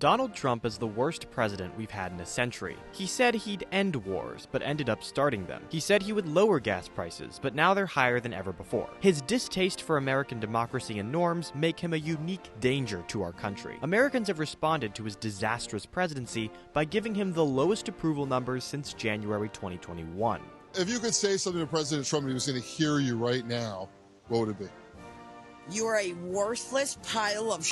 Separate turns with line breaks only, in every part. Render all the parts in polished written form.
Donald Trump is the worst president we've had in a century. He said he'd end wars, but ended up starting them. He said he would lower gas prices, but now they're higher than ever before. His distaste for American democracy and norms make him a unique danger to our country. Americans have responded to his disastrous presidency by giving him the lowest approval numbers since January 2021.
If you could say something to President Trump and he was going to hear you right now, what would it be?
You are a worthless pile of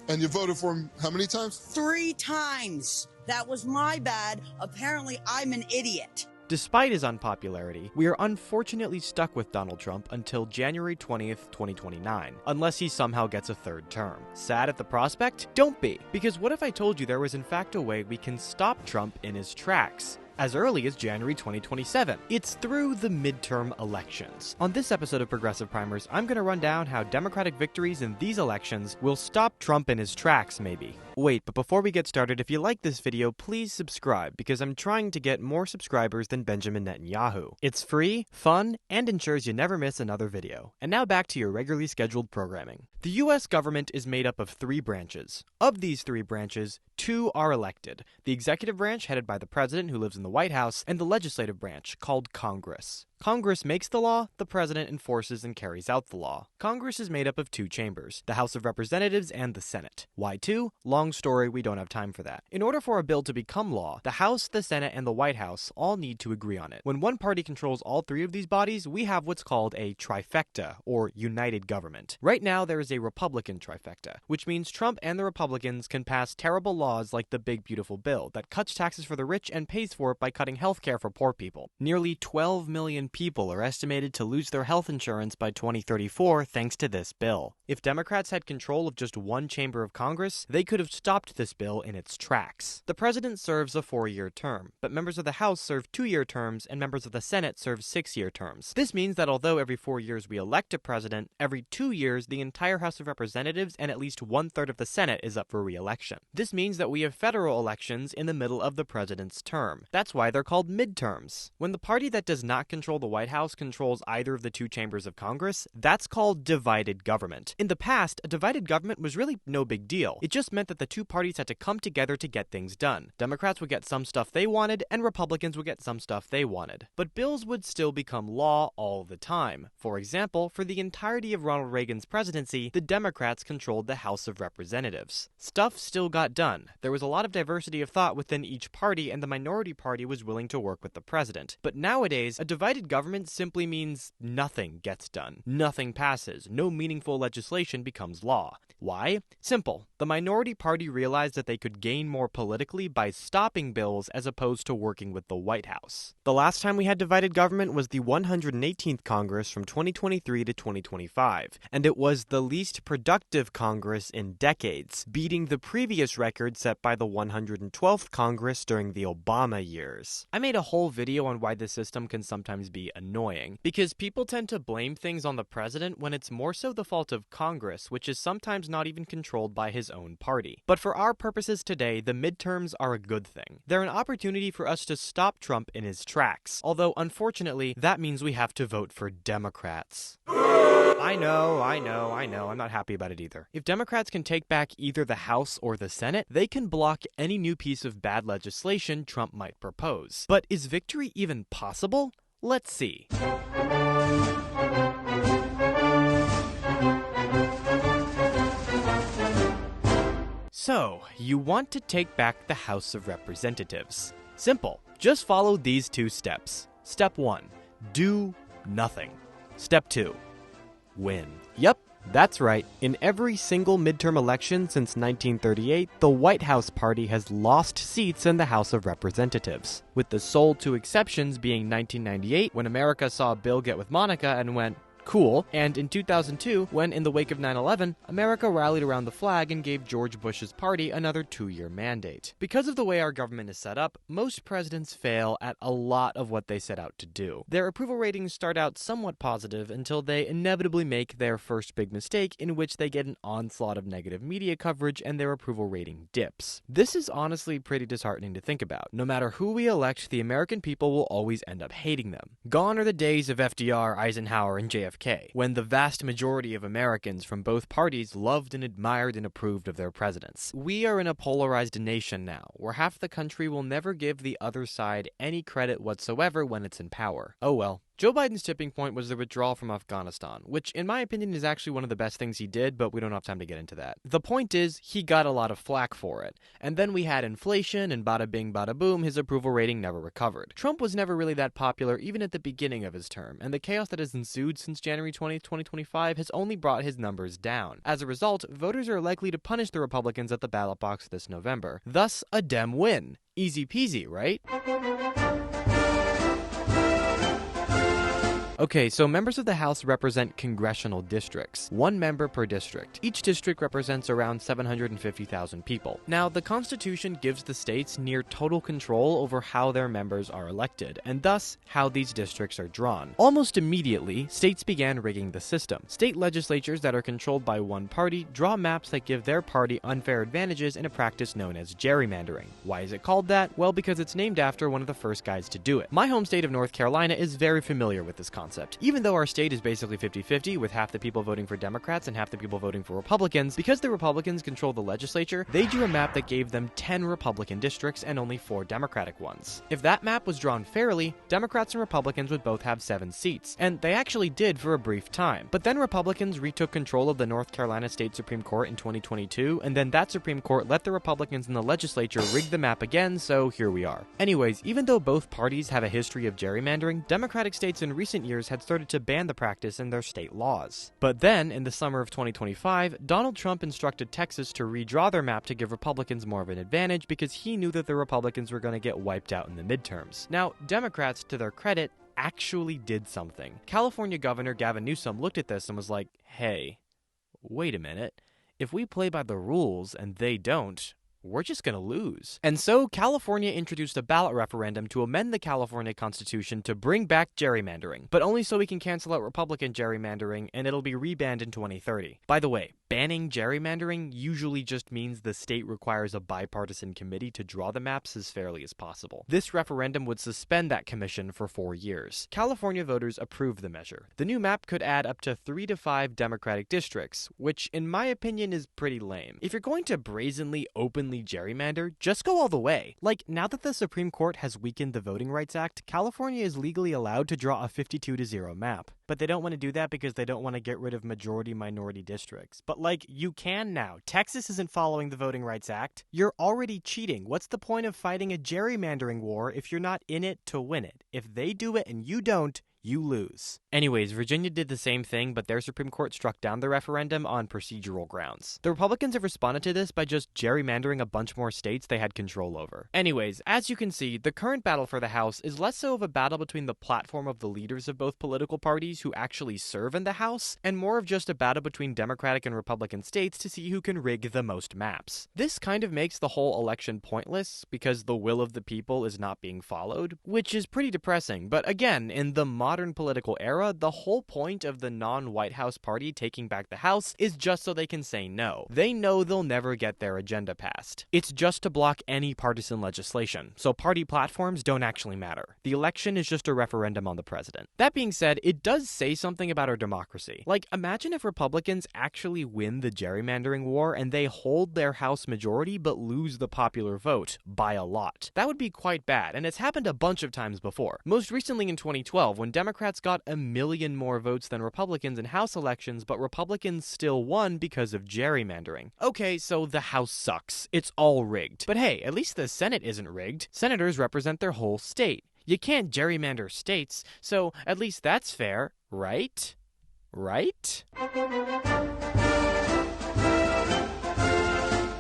And you voted for him how many times?
3 times. That was my bad. Apparently, I'm an idiot.
Despite his unpopularity, we are unfortunately stuck with Donald Trump until January 20th, 2029, unless he somehow gets a 3rd term. Sad at the prospect? Don't be, because what if I told you there was in fact a way we can stop Trump in his tracks? As early as January 2027. It's through the midterm elections. On this episode of Progressive Primers, I'm going to run down how Democratic victories in these elections will stop Trump in his tracks, maybe. Wait, but before we get started, if you like this video, please subscribe, because I'm trying to get more subscribers than Benjamin Netanyahu. It's free, fun, and ensures you never miss another video. And now back to your regularly scheduled programming. The US government is made up of 3 branches. Of these 3 branches, 2 are elected. The executive branch, headed by the president who lives in the White House, and the legislative branch, called Congress. Congress makes the law, the president enforces and carries out the law. Congress is made up of 2 chambers, the House of Representatives and the Senate. Why 2? Long story, we don't have time for that. In order for a bill to become law, the House, the Senate, and the White House all need to agree on it. When one party controls all 3 of these bodies, we have what's called a trifecta, or united government. Right now, there is a Republican trifecta, which means Trump and the Republicans can pass terrible laws like the Big Beautiful Bill that cuts taxes for the rich and pays for it by cutting health care for poor people. Nearly 12 million people are estimated to lose their health insurance by 2034 thanks to this bill. If Democrats had control of just one chamber of Congress, they could have stopped this bill in its tracks. The president serves a 4-year term, but members of the House serve 2-year terms and members of the Senate serve 6-year terms. This means that although every 4 years we elect a president, every 2 years the entire House of Representatives and at least 1/3 of the Senate is up for re-election. This means that we have federal elections in the middle of the president's term. That's why they're called midterms. When the party that does not control the White House controls either of the 2 chambers of Congress, that's called divided government. In the past, a divided government was really no big deal. It just meant that the 2 parties had to come together to get things done. Democrats would get some stuff they wanted, and Republicans would get some stuff they wanted. But bills would still become law all the time. For example, for the entirety of Ronald Reagan's presidency, the Democrats controlled the House of Representatives. Stuff still got done. There was a lot of diversity of thought within each party, and the minority party was willing to work with the president. But nowadays, a divided government simply means nothing gets done. Nothing passes. No meaningful legislation becomes law. Why? Simple. The minority party realized that they could gain more politically by stopping bills as opposed to working with the White House. The last time we had divided government was the 118th Congress from 2023 to 2025, and it was the least productive Congress in decades, beating the previous record set by the 112th Congress during the Obama years. I made a whole video on why this system can sometimes be annoying, because people tend to blame things on the president when it's more so the fault of Congress, which is sometimes not even controlled by his own party. But for our purposes today, the midterms are a good thing. They're an opportunity for us to stop Trump in his tracks, although unfortunately, that means we have to vote for Democrats. I know, I'm not happy about it either. If Democrats can take back either the House or the Senate, they can block any new piece of bad legislation Trump might propose. But is victory even possible? Let's see. So, you want to take back the House of Representatives. Simple. Just follow these 2 steps. Step 1. Do nothing. Step 2. Win. Yep, that's right. In every single midterm election since 1938, the White House party has lost seats in the House of Representatives, with the sole 2 exceptions being 1998, when America saw Bill get with Monica and went, cool, and in 2002, when in the wake of 9/11, America rallied around the flag and gave George Bush's party another 2-year mandate. Because of the way our government is set up, most presidents fail at a lot of what they set out to do. Their approval ratings start out somewhat positive until they inevitably make their first big mistake, in which they get an onslaught of negative media coverage and their approval rating dips. This is honestly pretty disheartening to think about. No matter who we elect, the American people will always end up hating them. Gone are the days of FDR, Eisenhower, and JFK JFK, when the vast majority of Americans from both parties loved and admired and approved of their presidents. We are in a polarized nation now, where half the country will never give the other side any credit whatsoever when it's in power. Oh well. Joe Biden's tipping point was the withdrawal from Afghanistan, which in my opinion is actually one of the best things he did, but we don't have time to get into that. The point is, he got a lot of flack for it. And then we had inflation, and bada bing bada boom, his approval rating never recovered. Trump was never really that popular even at the beginning of his term, and the chaos that has ensued since January 20th, 2025 has only brought his numbers down. As a result, voters are likely to punish the Republicans at the ballot box this November. Thus, a Dem win. Easy peasy, right? Okay, so members of the House represent congressional districts, 1 member per district. Each district represents around 750,000 people. Now, the Constitution gives the states near total control over how their members are elected, and thus, how these districts are drawn. Almost immediately, states began rigging the system. State legislatures that are controlled by one party draw maps that give their party unfair advantages in a practice known as gerrymandering. Why is it called that? Well, because it's named after one of the first guys to do it. My home state of North Carolina is very familiar with this concept. Even though our state is basically 50-50, with half the people voting for Democrats and half the people voting for Republicans, because the Republicans control the legislature, they drew a map that gave them 10 Republican districts and only 4 Democratic ones. If that map was drawn fairly, Democrats and Republicans would both have 7 seats, and they actually did for a brief time. But then Republicans retook control of the North Carolina State Supreme Court in 2022, and then that Supreme Court let the Republicans in the legislature rig the map again, so here we are. Anyways, even though both parties have a history of gerrymandering, Democratic states in recent years had started to ban the practice in their state laws. But then, in the summer of 2025, Donald Trump instructed Texas to redraw their map to give Republicans more of an advantage because he knew that the Republicans were going to get wiped out in the midterms. Now, Democrats, to their credit, actually did something. California Governor Gavin Newsom looked at this and was like, hey, wait a minute. If we play by the rules and they don't, we're just going to lose. And so California introduced a ballot referendum to amend the California Constitution to bring back gerrymandering, but only so we can cancel out Republican gerrymandering and it'll be rebanned in 2030. By the way, banning gerrymandering usually just means the state requires a bipartisan committee to draw the maps as fairly as possible. This referendum would suspend that commission for 4 years. California voters approved the measure. The new map could add up to 3 to 5 Democratic districts, which in my opinion is pretty lame. If you're going to brazenly, openly gerrymander, just go all the way. Like, now that the Supreme Court has weakened the Voting Rights Act, California is legally allowed to draw a 52-0 map. But they don't want to do that because they don't want to get rid of majority-minority districts. But like, you can now. Texas isn't following the Voting Rights Act. You're already cheating. What's the point of fighting a gerrymandering war if you're not in it to win it? If they do it and you don't, you lose. Anyways, Virginia did the same thing, but their Supreme Court struck down the referendum on procedural grounds. The Republicans have responded to this by just gerrymandering a bunch more states they had control over. Anyways, as you can see, the current battle for the House is less so of a battle between the platform of the leaders of both political parties who actually serve in the House, and more of just a battle between Democratic and Republican states to see who can rig the most maps. This kind of makes the whole election pointless, because the will of the people is not being followed, which is pretty depressing, but again, in the modern political era, the whole point of the non-White House party taking back the House is just so they can say no. They know they'll never get their agenda passed. It's just to block any partisan legislation, so party platforms don't actually matter. The election is just a referendum on the president. That being said, it does say something about our democracy. Like, imagine if Republicans actually win the gerrymandering war and they hold their House majority but lose the popular vote by a lot. That would be quite bad, and it's happened a bunch of times before. Most recently in 2012, when Democrats got 1 million more votes than Republicans in House elections, but Republicans still won because of gerrymandering. Okay, so the House sucks. It's all rigged. But hey, at least the Senate isn't rigged. Senators represent their whole state. You can't gerrymander states, so at least that's fair, right? Right?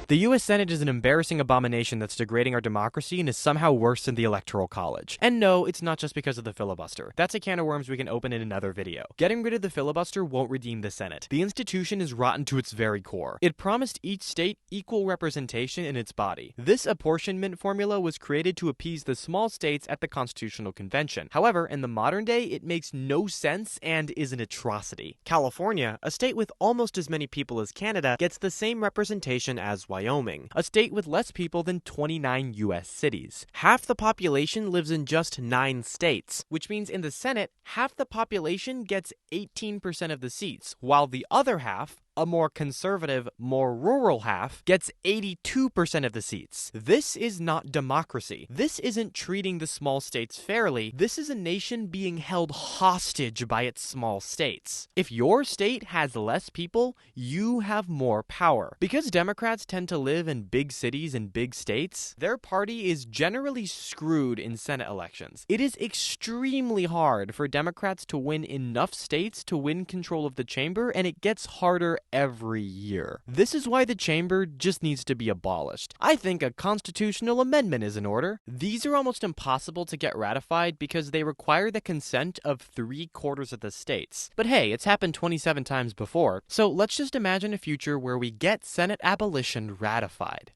The U.S. Senate is an embarrassing abomination that's degrading our democracy and is somehow worse than the Electoral College. And no, it's not just because of the filibuster. That's a can of worms we can open in another video. Getting rid of the filibuster won't redeem the Senate. The institution is rotten to its very core. It promised each state equal representation in its body. This apportionment formula was created to appease the small states at the Constitutional Convention. However, in the modern day, it makes no sense and is an atrocity. California, a state with almost as many people as Canada, gets the same representation as Wyoming. Wyoming, a state with less people than 29 U.S. cities. Half the population lives in just 9 states, which means in the Senate, half the population gets 18% of the seats, while the other half, a more conservative, more rural half, gets 82% of the seats. This is not democracy. This isn't treating the small states fairly. This is a nation being held hostage by its small states. If your state has less people, you have more power. Because Democrats tend to live in big cities and big states, their party is generally screwed in Senate elections. It is extremely hard for Democrats to win enough states to win control of the chamber, and it gets harder every year. This is why the chamber just needs to be abolished. I think a constitutional amendment is in order. These are almost impossible to get ratified because they require the consent of 3/4 of the states. But hey, it's happened 27 times before, so let's just imagine a future where we get Senate abolition ratified.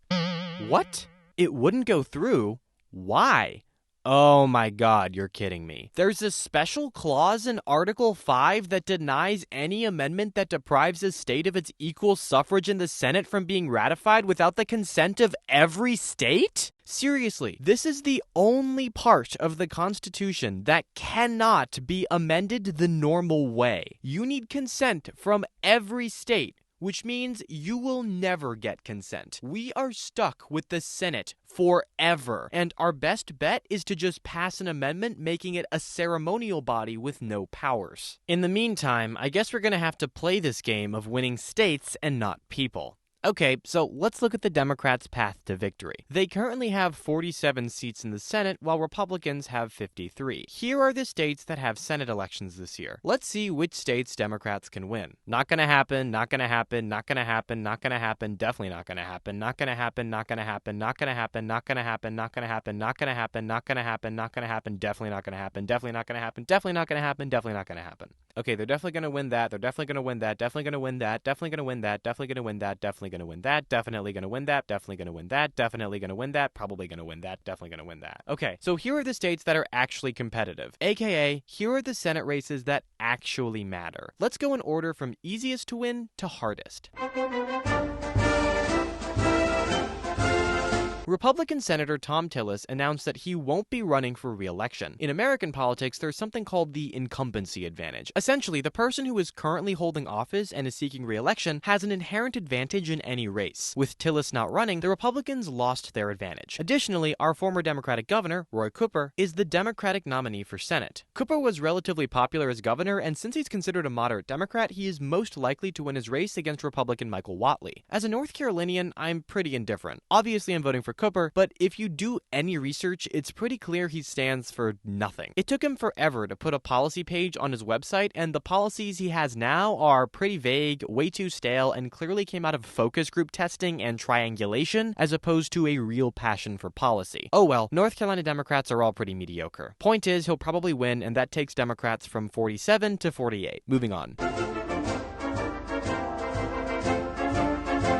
What? It wouldn't go through? Why? Oh my god, you're kidding me. There's a special clause in Article 5 that denies any amendment that deprives a state of its equal suffrage in the Senate from being ratified without the consent of every state? Seriously, this is the only part of the Constitution that cannot be amended the normal way. You need consent from every state, which means you will never get consent. We are stuck with the Senate forever, and our best bet is to just pass an amendment making it a ceremonial body with no powers. In the meantime, I guess we're gonna have to play this game of winning states and not people. Okay, so let's look at the Democrats' path to victory. They currently have 47 seats in the Senate, while Republicans have 53. Here are the states that have Senate elections this year. Let's see which states Democrats can win. Not gonna happen, not gonna happen, not gonna happen, not gonna happen, definitely not gonna happen, not gonna happen, not gonna happen, not gonna happen, not gonna happen, not gonna happen, not gonna happen, not gonna happen, not gonna happen, definitely not gonna happen, definitely not gonna happen, definitely not gonna happen, definitely not gonna happen. Okay, they're definitely gonna win that, they're definitely gonna win that, definitely gonna win that, definitely gonna win that, definitely gonna win that, definitely gonna win that, definitely gonna win that, definitely gonna win that, definitely gonna win that, probably gonna win that, definitely gonna win that. Okay, so here are the states that are actually competitive, aka here are the Senate races that actually matter. Let's go in order from easiest to win to hardest. Republican Senator Thom Tillis announced that he won't be running for re-election. In American politics, there's something called the incumbency advantage. Essentially, the person who is currently holding office and is seeking re-election has an inherent advantage in any race. With Tillis not running, the Republicans lost their advantage. Additionally, our former Democratic governor, Roy Cooper, is the Democratic nominee for Senate. Cooper was relatively popular as governor, and since he's considered a moderate Democrat, he is most likely to win his race against Republican Michael Whatley. As a North Carolinian, I'm pretty indifferent. Obviously, I'm voting for Cooper, but if you do any research, it's pretty clear he stands for nothing. It took him forever to put a policy page on his website, and the policies he has now are pretty vague, way too stale, and clearly came out of focus group testing and triangulation, as opposed to a real passion for policy. Oh well, North Carolina Democrats are all pretty mediocre. Point is, he'll probably win, and that takes Democrats from 47 to 48. Moving on.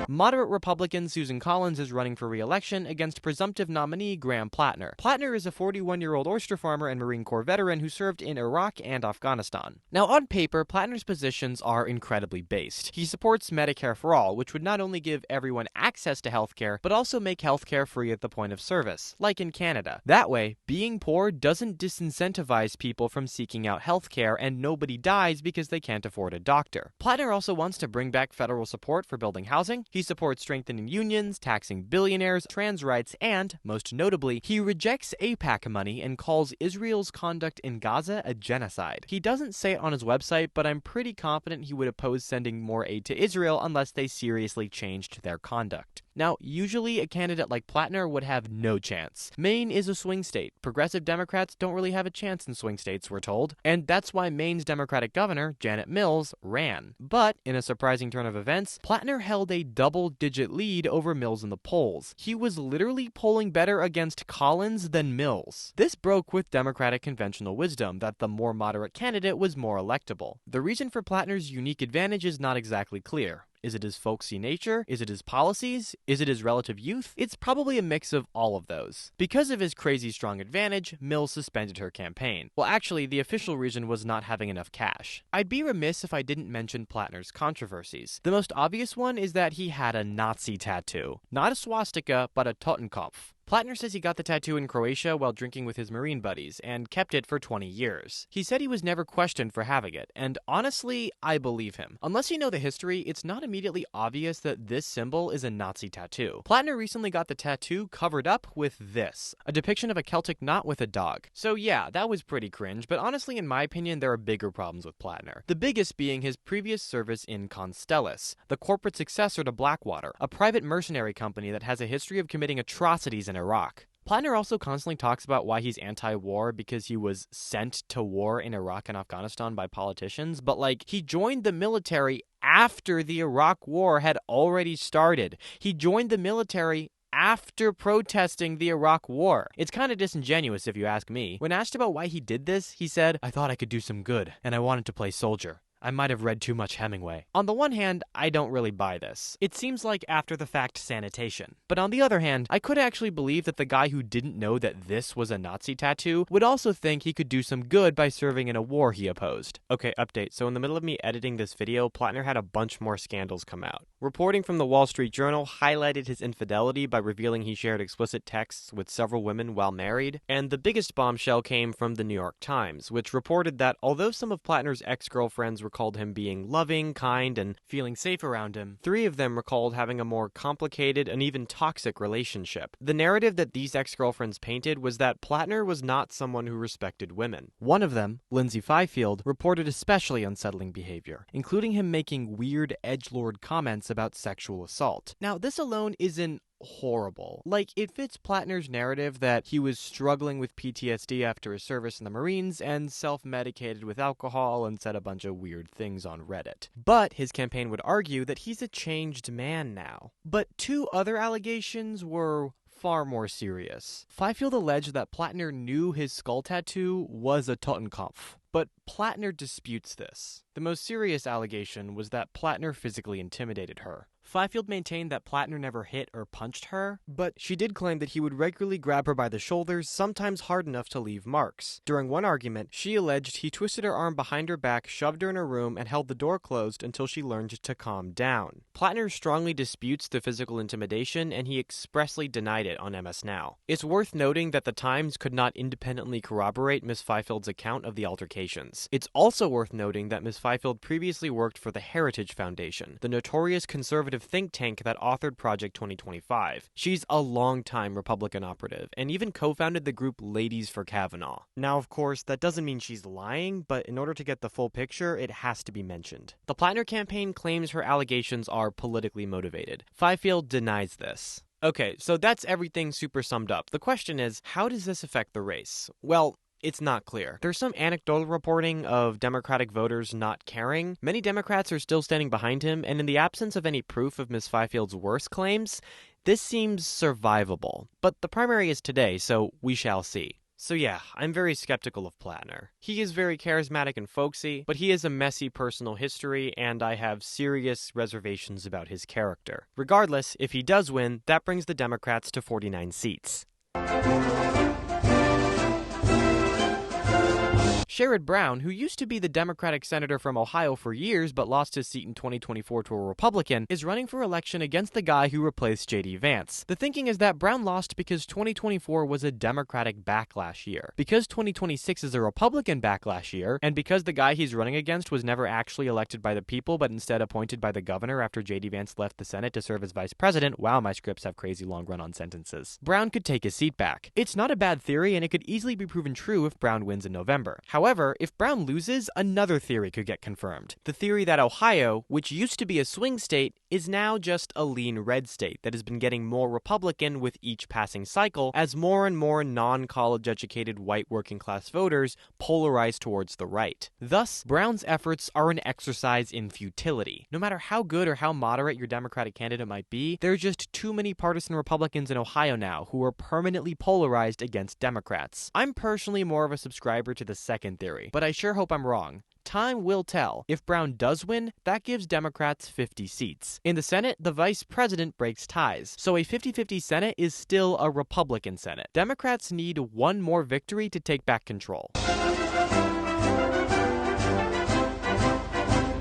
Moderate Republican Susan Collins is running for re-election against presumptive nominee Graham Platner. Platner is a 41-year-old oyster farmer and Marine Corps veteran who served in Iraq and Afghanistan. Now, on paper, Platner's positions are incredibly based. He supports Medicare for All, which would not only give everyone access to healthcare, but also make healthcare free at the point of service, like in Canada. That way, being poor doesn't disincentivize people from seeking out healthcare, and nobody dies because they can't afford a doctor. Platner also wants to bring back federal support for building housing. He supports strengthening unions, taxing billionaires, trans rights, and, most notably, he rejects AIPAC money and calls Israel's conduct in Gaza a genocide. He doesn't say it on his website, but I'm pretty confident he would oppose sending more aid to Israel unless they seriously changed their conduct. Now, usually a candidate like Platner would have no chance. Maine is a swing state. Progressive Democrats don't really have a chance in swing states, we're told, and that's why Maine's Democratic governor, Janet Mills, ran. But, in a surprising turn of events, Platner held a double-digit lead over Mills in the polls. He was literally polling better against Collins than Mills. This broke with Democratic conventional wisdom that the more moderate candidate was more electable. The reason for Platner's unique advantage is not exactly clear. Is it his folksy nature? Is it his policies? Is it his relative youth? It's probably a mix of all of those. Because of his crazy strong advantage, Mills suspended her campaign. Well, actually, the official reason was not having enough cash. I'd be remiss if I didn't mention Platner's controversies. The most obvious one is that he had a Nazi tattoo. Not a swastika, but a Totenkopf. Platner says he got the tattoo in Croatia while drinking with his Marine buddies, and kept it for 20 years. He said he was never questioned for having it, and honestly, I believe him. Unless you know the history, it's not immediately obvious that this symbol is a Nazi tattoo. Platner recently got the tattoo covered up with this, a depiction of a Celtic knot with a dog. So yeah, that was pretty cringe, but honestly, in my opinion, there are bigger problems with Platner. The biggest being his previous service in Constellus, the corporate successor to Blackwater, a private mercenary company that has a history of committing atrocities in Iraq. Platner also constantly talks about why he's anti-war because he was sent to war in Iraq and Afghanistan by politicians, but he joined the military after the Iraq war had already started. He joined the military after protesting the Iraq war. It's kind of disingenuous if you ask me. When asked about why he did this, he said, "I thought I could do some good, and I wanted to play soldier. I might have read too much Hemingway." On the one hand, I don't really buy this. It seems like after-the-fact sanitation. But on the other hand, I could actually believe that the guy who didn't know that this was a Nazi tattoo would also think he could do some good by serving in a war he opposed. Okay, update. So in the middle of me editing this video, Platner had a bunch more scandals come out. Reporting from the Wall Street Journal highlighted his infidelity by revealing he shared explicit texts with several women while married. And the biggest bombshell came from the New York Times, which reported that although some of Platner's ex-girlfriends recalled him being loving, kind, and feeling safe around him, 3 of them recalled having a more complicated and even toxic relationship. The narrative that these ex-girlfriends painted was that Platner was not someone who respected women. One of them, Lindsay Fifield, reported especially unsettling behavior, including him making weird edgelord comments about sexual assault. Now, this alone isn't horrible. It fits Platner's narrative that he was struggling with PTSD after his service in the Marines and self-medicated with alcohol and said a bunch of weird things on Reddit. But his campaign would argue that he's a changed man now. But 2 other allegations were far more serious. Fifield alleged that Platner knew his skull tattoo was a Totenkopf, but Platner disputes this. The most serious allegation was that Platner physically intimidated her. Fifield maintained that Platner never hit or punched her, but she did claim that he would regularly grab her by the shoulders, sometimes hard enough to leave marks. During one argument, she alleged he twisted her arm behind her back, shoved her in her room, and held the door closed until she learned to calm down. Platner strongly disputes the physical intimidation, and he expressly denied it on MS Now. It's worth noting that the Times could not independently corroborate Ms. Fifield's account of the altercations. It's also worth noting that Ms. Fifield previously worked for the Heritage Foundation, the notorious conservative think tank that authored Project 2025. She's a longtime Republican operative, and even co-founded the group Ladies for Kavanaugh. Now, of course, that doesn't mean she's lying, but in order to get the full picture, it has to be mentioned. The Platner campaign claims her allegations are politically motivated. Fifield denies this. Okay, so that's everything super summed up. The question is, how does this affect the race? Well, it's not clear. There's some anecdotal reporting of Democratic voters not caring. Many Democrats are still standing behind him, and in the absence of any proof of Ms. Fifield's worst claims, this seems survivable. But the primary is today, so we shall see. So yeah, I'm very skeptical of Platner. He is very charismatic and folksy, but he has a messy personal history, and I have serious reservations about his character. Regardless, if he does win, that brings the Democrats to 49 seats. Sherrod Brown, who used to be the Democratic senator from Ohio for years but lost his seat in 2024 to a Republican, is running for election against the guy who replaced J.D. Vance. The thinking is that Brown lost because 2024 was a Democratic backlash year. Because 2026 is a Republican backlash year, and because the guy he's running against was never actually elected by the people but instead appointed by the governor after J.D. Vance left the Senate to serve as vice president, wow, my scripts have crazy long run-on sentences, Brown could take his seat back. It's not a bad theory, and it could easily be proven true if Brown wins in November. However, if Brown loses, another theory could get confirmed. The theory that Ohio, which used to be a swing state, is now just a lean red state that has been getting more Republican with each passing cycle as more and more non-college educated white working class voters polarize towards the right. Thus, Brown's efforts are an exercise in futility. No matter how good or how moderate your Democratic candidate might be, there are just too many partisan Republicans in Ohio now who are permanently polarized against Democrats. I'm personally more of a subscriber to the second theory, but I sure hope I'm wrong. time will tell. If Brown does win, that gives Democrats 50 seats. In the Senate, the vice president breaks ties, so a 50-50 Senate is still a Republican Senate. Democrats need one more victory to take back control.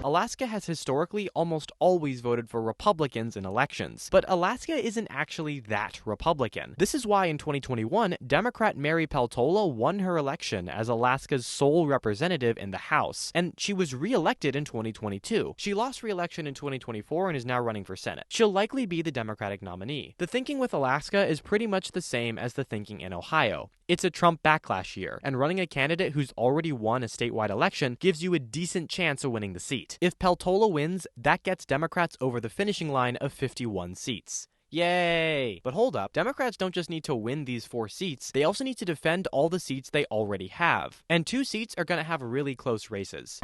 Alaska has historically almost always voted for Republicans in elections, but Alaska isn't actually that Republican. This is why in 2021, Democrat Mary Peltola won her election as Alaska's sole representative in the House, and she was re-elected in 2022. She lost re-election in 2024 and is now running for Senate. She'll likely be the Democratic nominee. The thinking with Alaska is pretty much the same as the thinking in Ohio. It's a Trump backlash year, and running a candidate who's already won a statewide election gives you a decent chance of winning the seat. If Peltola wins, that gets Democrats over the finishing line of 51 seats. Yay! But hold up, Democrats don't just need to win these 4 seats, they also need to defend all the seats they already have. And 2 seats are going to have really close races.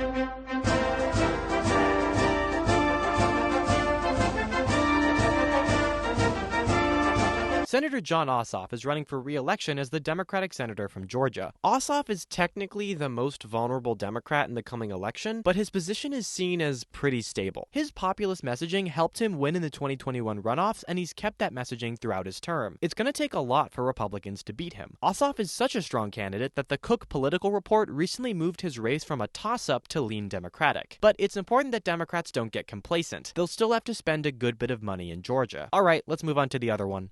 Senator Jon Ossoff is running for re-election as the Democratic senator from Georgia. Ossoff is technically the most vulnerable Democrat in the coming election, but his position is seen as pretty stable. His populist messaging helped him win in the 2021 runoffs, and he's kept that messaging throughout his term. It's going to take a lot for Republicans to beat him. Ossoff is such a strong candidate that the Cook Political Report recently moved his race from a toss-up to lean Democratic. But it's important that Democrats don't get complacent. They'll still have to spend a good bit of money in Georgia. Alright, let's move on to the other one.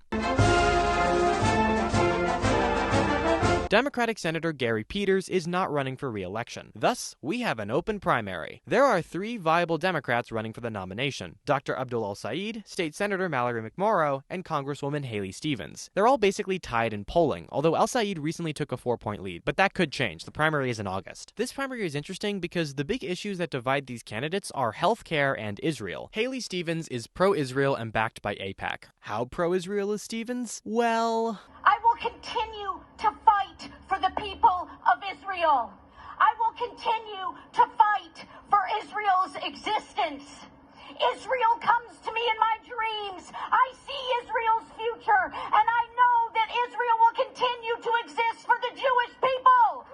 Democratic Senator Gary Peters is not running for re-election. Thus, we have an open primary. There are 3 viable Democrats running for the nomination: Dr. Abdul El-Sayed, State Senator Mallory McMorrow, and Congresswoman Haley Stevens. They're all basically tied in polling, although El-Sayed recently took a 4-point lead, but that could change. The primary is in August. This primary is interesting because the big issues that divide these candidates are healthcare and Israel. Haley Stevens is pro-Israel and backed by AIPAC. How pro-Israel is Stevens? Well,
I will continue to fight for the people of Israel. I will continue to fight for Israel's existence. Israel comes to me in my dreams. I see Israel's future, and I know that Israel will continue to exist for the Jewish people.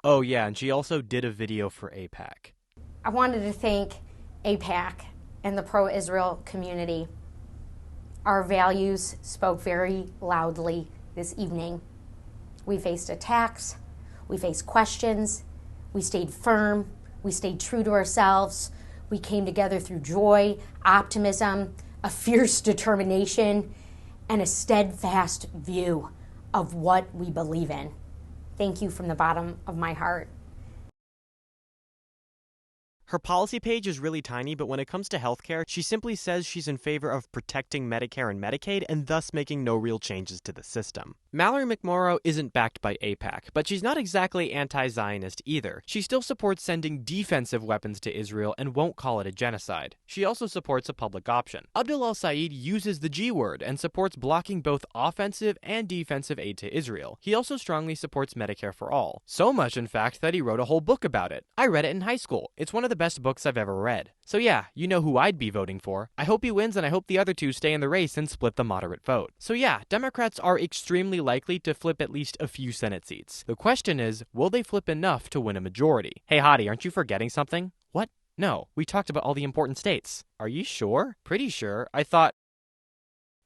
Oh yeah, and she also did a video for AIPAC.
I wanted to thank AIPAC and the pro-Israel community. Our values spoke very loudly this evening. We faced attacks, we faced questions, we stayed firm, we stayed true to ourselves, we came together through joy, optimism, a fierce determination, and a steadfast view of what we believe in. Thank you from the bottom of my heart.
Her policy page is really tiny, but when it comes to healthcare, she simply says she's in favor of protecting Medicare and Medicaid and thus making no real changes to the system. Mallory McMorrow isn't backed by AIPAC, but she's not exactly anti-Zionist either. She still supports sending defensive weapons to Israel and won't call it a genocide. She also supports a public option. Abdul El-Sayed uses the G word and supports blocking both offensive and defensive aid to Israel. He also strongly supports Medicare for all. So much, in fact, that he wrote a whole book about it. I read it in high school. It's one of the best books I've ever read. So yeah, you know who I'd be voting for. I hope he wins, and I hope the other 2 stay in the race and split the moderate vote. So yeah, Democrats are extremely likely to flip at least a few Senate seats. The question is, will they flip enough to win a majority? Hey Hottie, aren't you forgetting something? What? No, we talked about all the important states. Are you sure? Pretty sure. I thought...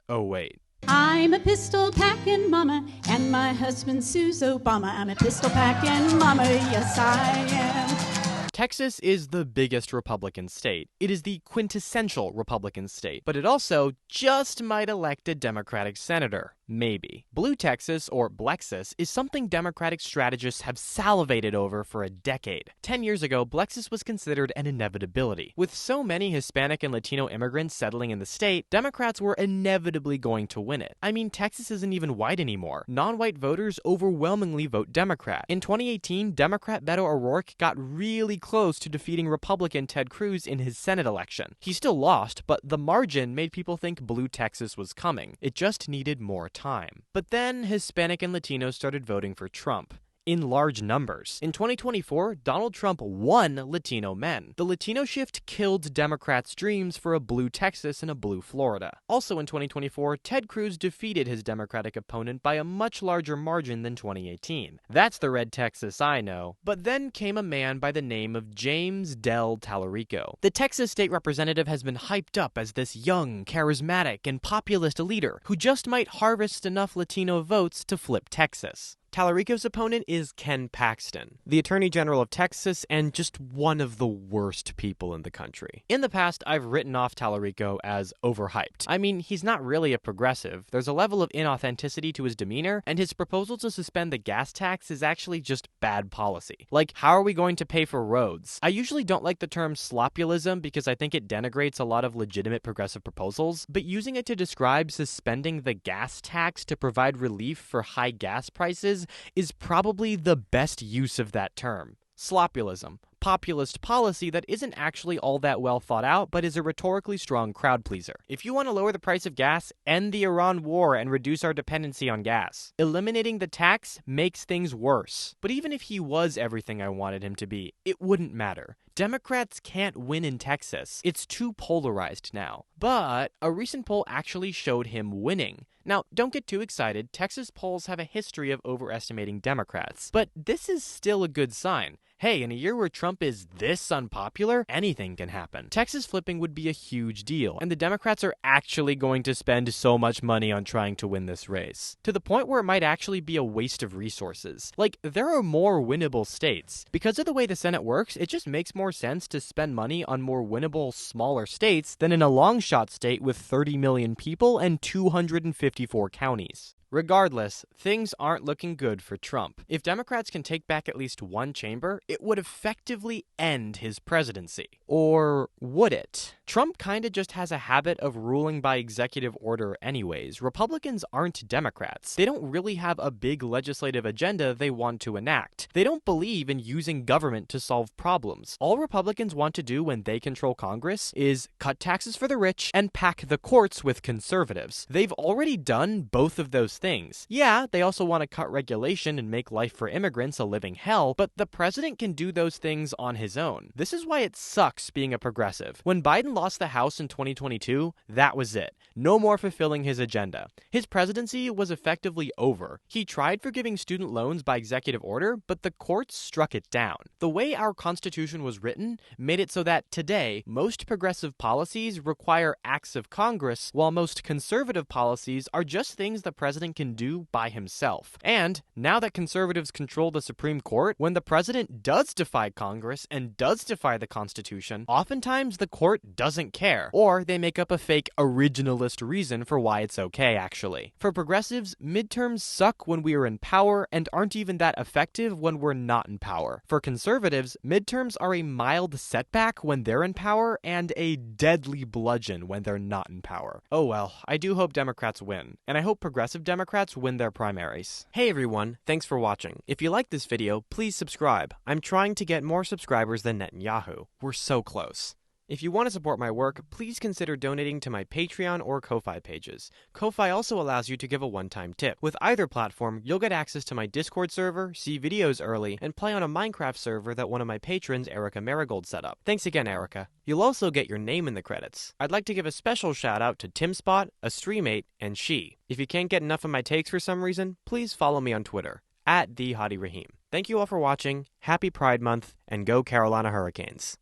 Oh wait.
I'm a pistol packing mama, and my husband Sue's Obama. I'm a pistol packing mama, yes I am.
Texas is the biggest Republican state. It is the quintessential Republican state, but it also just might elect a Democratic senator. Maybe. Blue Texas, or Blexus, is something Democratic strategists have salivated over for a decade. 10 years ago, Blexus was considered an inevitability. With so many Hispanic and Latino immigrants settling in the state, Democrats were inevitably going to win it. I mean, Texas isn't even white anymore. Non-white voters overwhelmingly vote Democrat. In 2018, Democrat Beto O'Rourke got really close to defeating Republican Ted Cruz in his Senate election. He still lost, but the margin made people think Blue Texas was coming. It just needed more time. But then Hispanic and Latinos started voting for Trump. in large numbers. In 2024, Donald Trump won Latino men. The Latino shift killed Democrats' dreams for a blue Texas and a blue Florida. Also in 2024, Ted Cruz defeated his Democratic opponent by a much larger margin than 2018. That's the red Texas I know. But then came a man by the name of James Del Talarico. The Texas state representative has been hyped up as this young, charismatic, and populist leader who just might harvest enough Latino votes to flip Texas. Talarico's opponent is Ken Paxton, the Attorney General of Texas and just one of the worst people in the country. In the past, I've written off Talarico as overhyped. I mean, he's not really a progressive. There's a level of inauthenticity to his demeanor, and his proposal to suspend the gas tax is actually just bad policy. Like, how are we going to pay for roads? I usually don't like the term slopulism because I think it denigrates a lot of legitimate progressive proposals, but using it to describe suspending the gas tax to provide relief for high gas prices is probably the best use of that term. Slopulism. Populist policy that isn't actually all that well thought out, but is a rhetorically strong crowd pleaser. If you want to lower the price of gas, end the Iran war and reduce our dependency on gas. Eliminating the tax makes things worse. But even if he was everything I wanted him to be, it wouldn't matter. Democrats can't win in Texas. It's too polarized now. But a recent poll actually showed him winning. Now, don't get too excited. Texas polls have a history of overestimating Democrats. But this is still a good sign. Hey, in a year where Trump is this unpopular, anything can happen. Texas flipping would be a huge deal, and the Democrats are actually going to spend so much money on trying to win this race, to the point where it might actually be a waste of resources. Like, there are more winnable states. Because of the way the Senate works, it just makes more sense to spend money on more winnable, smaller states than in a long-shot state with 30 million people and 254 counties. Regardless, things aren't looking good for Trump. If Democrats can take back at least one chamber, it would effectively end his presidency. Or would it? Trump kinda just has a habit of ruling by executive order anyways. Republicans aren't Democrats. They don't really have a big legislative agenda they want to enact. They don't believe in using government to solve problems. All Republicans want to do when they control Congress is cut taxes for the rich and pack the courts with conservatives. They've already done both of those things. Yeah, they also want to cut regulation and make life for immigrants a living hell, but the president can do those things on his own. This is why it sucks being a progressive. When Biden lost the House in 2022, that was it. No more fulfilling his agenda. His presidency was effectively over. He tried forgiving student loans by executive order, but the courts struck it down. The way our Constitution was written made it so that today, most progressive policies require acts of Congress, while most conservative policies are just things the president can do by himself. And now that conservatives control the Supreme Court, when the president does defy Congress and does defy the Constitution, oftentimes the court doesn't care, or they make up a fake originalist reason for why it's okay, actually. For progressives, midterms suck when we are in power and aren't even that effective when we're not in power. For conservatives, midterms are a mild setback when they're in power and a deadly bludgeon when they're not in power. Oh well, I do hope Democrats win, and I hope progressive Democrats win their primaries. Hey everyone, thanks for watching. If you liked this video, please subscribe. I'm trying to get more subscribers than Netanyahu. We're so close. If you want to support my work, please consider donating to my Patreon or Ko-Fi pages. Ko-Fi also allows you to give a one-time tip. With either platform, you'll get access to my Discord server, see videos early, and play on a Minecraft server that one of my patrons, Erica Marigold, set up. Thanks again, Erica. You'll also get your name in the credits. I'd like to give a special shout out to TimSpot, a Streammate, and She. If you can't get enough of my takes for some reason, please follow me on Twitter, @TheHadiRahim. Thank you all for watching, happy Pride Month, and go Carolina Hurricanes.